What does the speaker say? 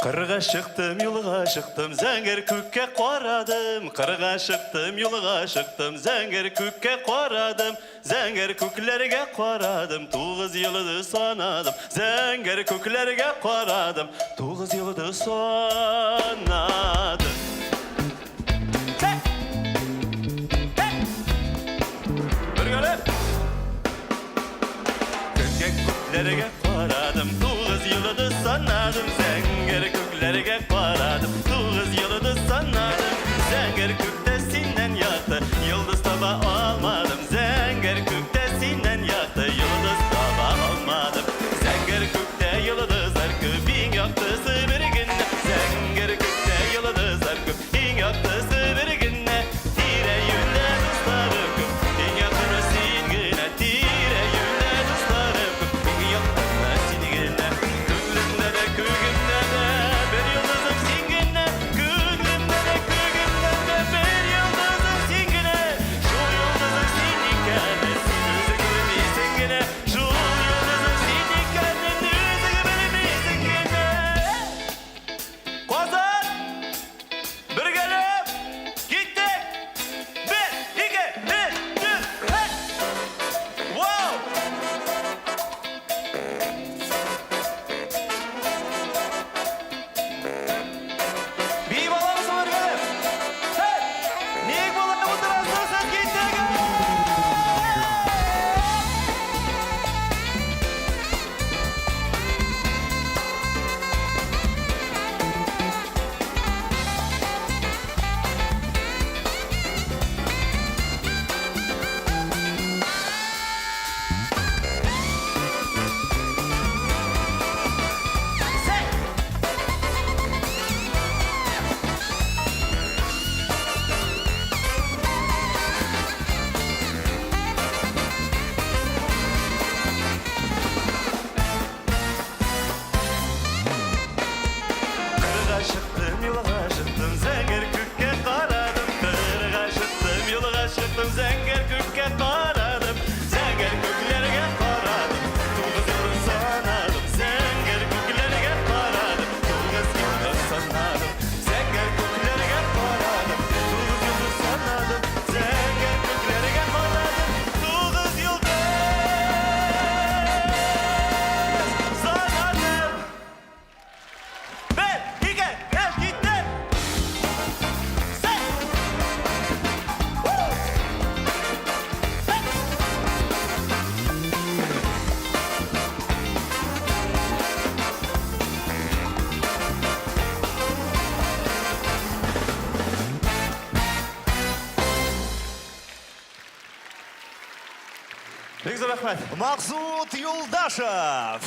Kırga çıktım, yolga çıktım, zenger kökке koradım. Kırga çıktım, yolga çıktım, zenger kökke koradım. Zenger köklerge koradım, 9 yıldı sanadım. Zenger köklerge koradım, 9 yıldı sanadım. Hey! Hey! Bir göre. Kökke köklerge koradım, 9 yıldı sanadım. Zenger köklerge koradım, 9 yıldı sanadım. Zenger köktesinden yaktı, yıldız taba almadım. Zenger köktesinden yaktı, yıldız taba almadım. Zenger kökte yıldızlar köpün yaktısı bir günde. Zenger kökte yıldızlar köpün yaktısı bir günde. Tire yülle dostlarım köpün yakını singine. Tire yülle dostlarım köpün yakını singine. Köklümde de kökümde de bir yıldızım singine. Köklümde de kökümde de bir yıldızım singine. Şu yıldızım sinikene yüzü görmeyesin gene. Şu yıldızım sinikene yüzü görmeyesin gene. Kozar! Bir gelip gittik. 1, 2, 3, 4, hey! Wow! Bir bala mısın bir gelip? Hey! Niye bala mı durasın gittik? Say! Kırga çıktım, yolga çıktım, zenger kökке koradım. Kırga çıktım, yolga çıktım, zenger kökke koradım. Zenger köklerge koradım, 9 yıldı sanadım. Zenger köklerge koradım, 9 yıldı sanadım. Zenger köklerge koradım, 9 yıldı sanadım. Zenger köklerge koradım, 9 yıldı sanadım. Ben, iki, üç, gittim. Sen. Woo. Hey. Ne güzel rahmet. Maksut Yoldaşev.